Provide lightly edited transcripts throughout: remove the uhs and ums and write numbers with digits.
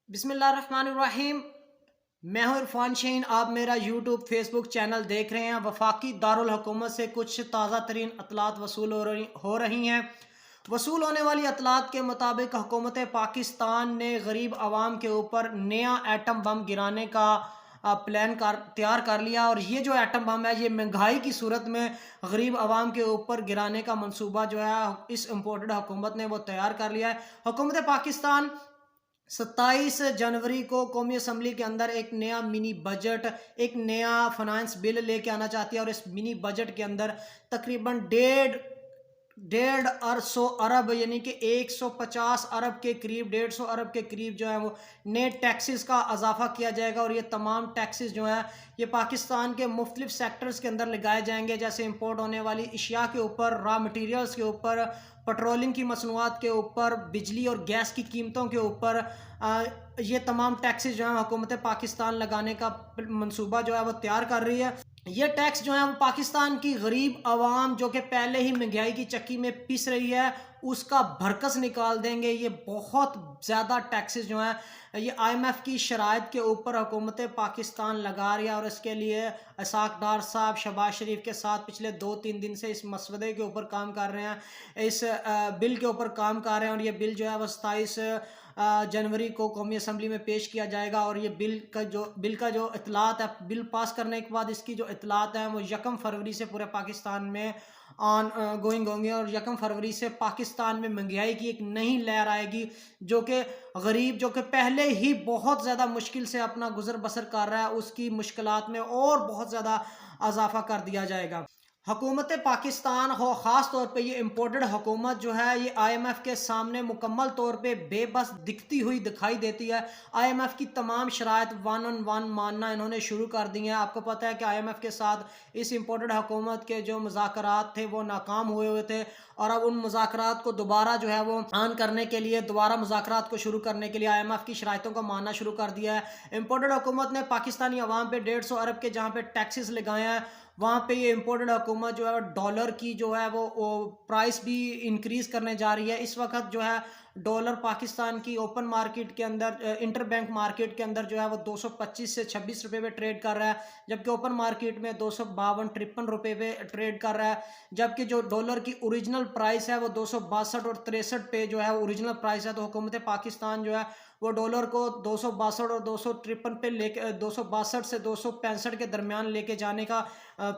بسم اللہ الرحمن الرحیم۔ میں ہوں عرفان شہین، آپ میرا یوٹیوب فیس بک چینل دیکھ رہے ہیں۔ وفاقی دارالحکومت سے کچھ تازہ ترین اطلاعات وصول ہو رہی ہیں۔ وصول ہونے والی اطلاعات کے مطابق حکومت پاکستان نے غریب عوام کے اوپر نیا ایٹم بم گرانے کا پلان تیار کر لیا، اور یہ جو ایٹم بم ہے یہ مہنگائی کی صورت میں غریب عوام کے اوپر گرانے کا منصوبہ جو ہے اس امپورٹڈ حکومت نے وہ تیار کر لیا ہے۔ حکومت پاکستان 27 جنوری کو قومی اسمبلی کے اندر ایک نیا منی بجٹ، ایک نیا فنانس بل لے کے آنا چاہتی ہے، اور اس منی بجٹ کے اندر تقریباً ڈیڑھ سو ارب یعنی کہ 150 ارب کے قریب 150 ارب کے قریب جو ہے وہ نئے ٹیکسز کا اضافہ کیا جائے گا، اور یہ تمام ٹیکسز جو ہیں یہ پاکستان کے مختلف سیکٹرز کے اندر لگائے جائیں گے، جیسے امپورٹ ہونے والی اشیاء کے اوپر، را مٹیریلز کے اوپر، پٹرولنگ کی مصنوعات کے اوپر، بجلی اور گیس کی قیمتوں کے اوپر۔ یہ تمام ٹیکسز جو ہیں حکومت پاکستان لگانے کا منصوبہ جو ہے وہ تیار کر رہی ہے۔ یہ ٹیکس جو ہیں وہ پاکستان کی غریب عوام جو کہ پہلے ہی مہنگائی کی چکی میں پس رہی ہے اس کا بھرکس نکال دیں گے۔ یہ بہت زیادہ ٹیکسز جو ہیں یہ IMF کی شرائط کے اوپر حکومت پاکستان لگا رہی ہے، اور اس کے لیے اسحاق ڈار صاحب شہباز شریف کے ساتھ پچھلے 2-3 دن سے اس مسودے کے اوپر کام کر رہے ہیں، اس بل کے اوپر کام کر رہے ہیں، اور یہ بل جو ہے وہ 27 جنوری کو قومی اسمبلی میں پیش کیا جائے گا، اور یہ بل کا جو اطلاعات ہے، بل پاس کرنے کے بعد اس کی جو اطلاعات ہیں وہ 1 فروری سے پورے پاکستان میں آن گوئنگ ہوں گے، اور 1 فروری سے پاکستان میں مہنگائی کی ایک نئی لہر آئے گی، جو کہ غریب جو کہ پہلے ہی بہت زیادہ مشکل سے اپنا گزر بسر کر رہا ہے اس کی مشکلات میں اور بہت زیادہ اضافہ کر دیا جائے گا۔ حکومت پاکستان ہو، خاص طور پہ یہ امپورٹڈ حکومت جو ہے یہ IMF کے سامنے مکمل طور پہ بے بس دکھتی ہوئی دکھائی دیتی ہے۔ IMF کی تمام شرائط 1 on 1 ماننا انہوں نے شروع کر دی ہیں۔ آپ کو پتہ ہے کہ IMF کے ساتھ اس امپورٹڈ حکومت کے جو مذاکرات تھے وہ ناکام ہوئے تھے، اور اب ان مذاکرات کو دوبارہ جو ہے وہ آن کرنے کے لیے، دوبارہ مذاکرات کو شروع کرنے کے لیے IMF کی شرائطوں کو ماننا شروع کر دیا ہے۔ امپورٹڈ حکومت نے پاکستانی عوام پہ 150 ارب کے جہاں پہ ٹیکسز لگائے ہیں، وہاں پہ یہ امپورٹڈ حکومت جو ہے ڈالر کی جو ہے وہ پرائس بھی انکریز کرنے جا رہی ہے۔ اس وقت جو ہے ڈالر پاکستان کی اوپن مارکیٹ کے اندر، انٹر بینک مارکیٹ کے اندر جو ہے وہ 225 سے 26 روپے پہ ٹریڈ کر رہا ہے، جبکہ اوپن مارکیٹ میں 252-53 روپے پہ ٹریڈ کر رہا ہے، جبکہ جو ڈالر کی اوریجنل پرائس ہے وہ 262 اور 63 پہ جو ہے اوریجنل پرائس ہے۔ تو حکومت پاکستان جو ہے وہ ڈالر کو 262 اور 253 پہ لے کے 262 سے 265 کے درمیان لے کے جانے کا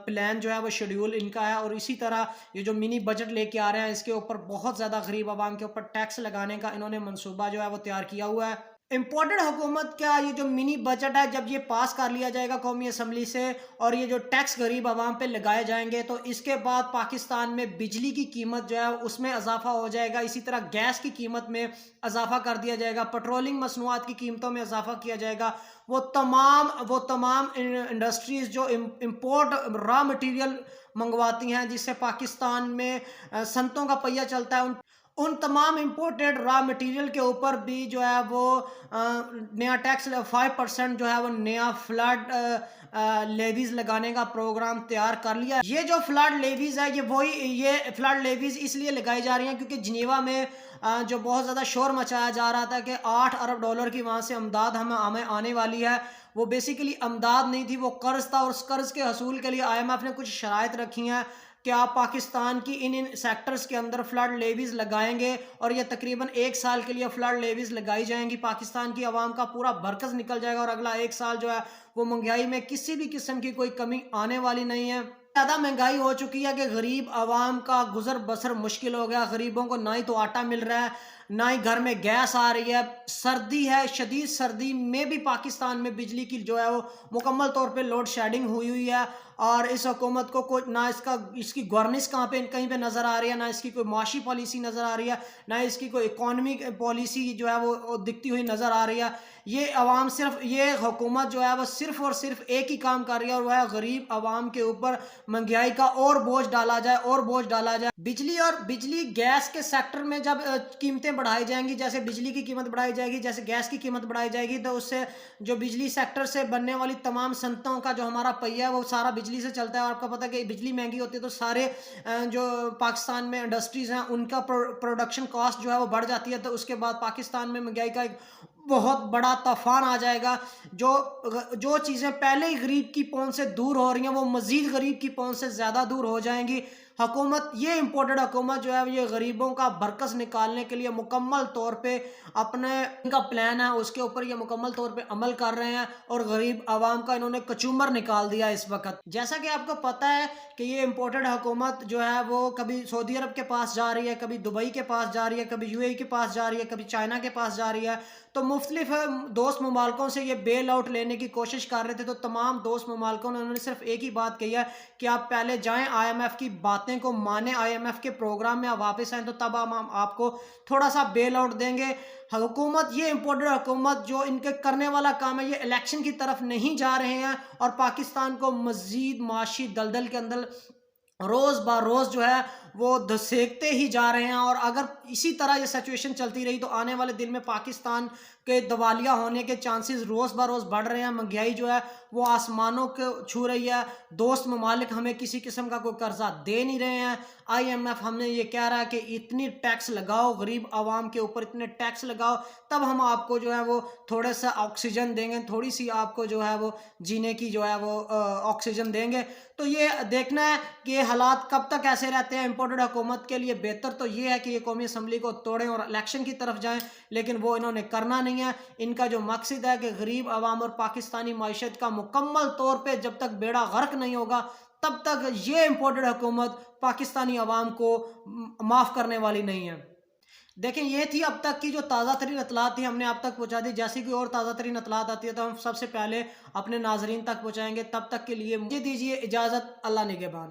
پلان جو ہے وہ شیڈیول ان کا ہے، اور اسی طرح یہ جو منی بجٹ لے کے آ رہے ہیں اس کے اوپر بہت زیادہ غریب عوام کے اوپر ٹیکس لگانے کا انہوں نے منصوبہ جو ہے وہ تیار کیا ہوا ہے۔ امپورٹڈ حکومت کا یہ جو منی بجٹ ہے جب یہ پاس کر لیا جائے گا قومی اسمبلی سے، اور یہ جو ٹیکس غریب عوام پہ لگائے جائیں گے، تو اس کے بعد پاکستان میں بجلی کی قیمت جو ہے اس میں اضافہ ہو جائے گا، اسی طرح گیس کی قیمت میں اضافہ کر دیا جائے گا، پٹرولنگ مصنوعات کی قیمتوں میں اضافہ کیا جائے گا۔ وہ تمام انڈسٹریز جو امپورٹ را مٹیریل منگواتی ہیں جس سے پاکستان میں صنعتوں کا پہیہ چلتا ہے، ان تمام امپورٹڈ را مٹیریل کے اوپر بھی جو ہے وہ نیا ٹیکس 5% جو ہے وہ نیا فلڈ لیویز لگانے کا پروگرام تیار کر لیا۔ یہ جو فلڈ لیویز ہے یہ فلڈ لیویز اس لیے لگائی جا رہی ہیں کیونکہ جنیوا میں جو بہت زیادہ شور مچایا جا رہا تھا کہ 8 ارب ڈالر کی وہاں سے امداد ہمیں آنے والی ہے، وہ بیسیکلی امداد نہیں تھی، وہ قرض تھا، اور اس قرض کے حصول کے لیے IMF نے کچھ شرائط رکھی ہیں کہ آپ پاکستان کی ان سیکٹرز کے اندر فلڈ لیویز لگائیں گے، اور یہ تقریباً 1 سال کے لیے فلڈ لیویز لگائی جائیں گی، پاکستان کی عوام کا پورا بھرکس نکل جائے گا، اور اگلا 1 سال جو ہے وہ مہنگائی میں کسی بھی قسم کی کوئی کمی آنے والی نہیں ہے۔ زیادہ مہنگائی ہو چکی ہے کہ غریب عوام کا گزر بسر مشکل ہو گیا، غریبوں کو نہ ہی تو آٹا مل رہا ہے، نہ ہی گھر میں گیس آ رہی ہے، سردی ہے، شدید سردی میں بھی پاکستان میں بجلی کی جو ہے وہ مکمل طور پہ لوڈ شیڈنگ ہوئی ہے، اور اس حکومت کو کوئی نہ اس کی گورننس کہیں پہ نظر آ رہی ہے، نہ اس کی کوئی معاشی پالیسی نظر آ رہی ہے، نہ اس کی کوئی اکانومی پالیسی جو ہے وہ دکھتی ہوئی نظر آ رہی ہے۔ یہ حکومت جو ہے وہ صرف اور صرف ایک ہی کام کر رہی ہے، اور وہ ہے غریب عوام کے اوپر مہنگائی کا اور بوجھ ڈالا جائے۔ بجلی گیس کے سیکٹر میں جب قیمتیں بڑھائی جائیں گی، جیسے بجلی کی قیمت بڑھائی جائے گی، جیسے گیس کی قیمت بڑھائی جائے گی، تو اس سے جو بجلی سیکٹر سے بننے والی تمام صنعتوں کا جو ہمارا پہیہ ہے وہ سارا بجلی سے چلتا ہے، اور آپ کو پتہ ہے کہ بجلی مہنگی ہوتی ہے تو سارے جو پاکستان میں انڈسٹریز ہیں ان کا پروڈکشن کاسٹ جو ہے وہ بڑھ جاتی ہے، تو اس کے بعد پاکستان میں مہنگائی کا ایک بہت بڑا طوفان آ جائے گا. جو چیزیں پہلے ہی غریب کی پہنچ سے دور ہو رہی ہیں وہ مزید غریب کی پہنچ سے زیادہ دور ہو جائیں گی. حکومت یہ امپورٹڈ حکومت جو ہے یہ غریبوں کا برکس نکالنے کے لیے مکمل طور پہ اپنے ان کا پلان ہے اس کے اوپر یہ مکمل طور پہ عمل کر رہے ہیں اور غریب عوام کا انہوں نے کچومر نکال دیا اس وقت. جیسا کہ آپ کو پتہ ہے کہ یہ امپورٹڈ حکومت جو ہے وہ کبھی سعودی عرب کے پاس جا رہی ہے, کبھی دبئی کے پاس جا رہی ہے, کبھی یو اے ای کے پاس جا رہی ہے, کبھی چائنا کے پاس جا رہی ہے. تو مختلف دوست ممالکوں سے یہ بیل آؤٹ لینے کی کوشش کر رہے تھے. تو تمام دوست ممالکوں نے انہوں نے صرف ایک ہی بات کہی ہے کہ آپ پہلے جائیں آئی ایم ایف کی باتیں کو مانیں, آئی ایم ایف کے پروگرام میں آپ واپس آئیں تو تب ہم آپ کو تھوڑا سا بیل آؤٹ دیں گے. حکومت یہ امپورٹڈ حکومت جو ان کے کرنے والا کام ہے یہ الیکشن کی طرف نہیں جا رہے ہیں اور پاکستان کو مزید معاشی دلدل کے اندر روز بہ روز جو ہے وہ دھسیکتے ہی جا رہے ہیں. اور اگر اسی طرح یہ سچویشن چلتی رہی تو آنے والے دن میں پاکستان کے دیوالیہ ہونے کے چانسز روز بہ روز بڑھ رہے ہیں. مہنگائی جو ہے وہ آسمانوں کو چھو رہی ہے. دوست ممالک ہمیں کسی قسم کا کوئی قرضہ دے نہیں رہے ہیں. آئی ایم ایف ہم نے یہ کہہ رہا ہے کہ اتنی ٹیکس لگاؤ غریب عوام کے اوپر, اتنے ٹیکس لگاؤ تب ہم آپ کو جو ہے وہ تھوڑے سا آکسیجن دیں گے, تھوڑی سی آپ کو جو ہے وہ جینے کی جو ہے وہ آکسیجن دیں گے. تو یہ دیکھنا ہے کہ یہ حالات کب تک ایسے رہتے ہیں. امپورٹڈ حکومت کے لیے بہتر تو یہ ہے کہ یہ قومی اسمبلی کو توڑیں اور الیکشن کی طرف جائیں, لیکن وہ انہوں نے کرنا نہیں ہے. ان کا جو مقصد ہے کہ غریب عوام اور پاکستانی معیشت کا مکمل طور پہ جب تک بیڑا غرق نہیں ہوگا تب تک یہ امپورٹڈ حکومت پاکستانی عوام کو معاف کرنے والی نہیں ہے. دیکھیں یہ تھی اب تک کی جو تازہ ترین اطلاعات تھی ہم نے آپ تک پہنچا دی. جیسی کوئی اور تازہ ترین اطلاعات آتی ہے تو ہم سب سے پہلے اپنے ناظرین تک پہنچائیں گے. تب تک کے لیے مجھے دیجیے اجازت. اللہ نگہبان.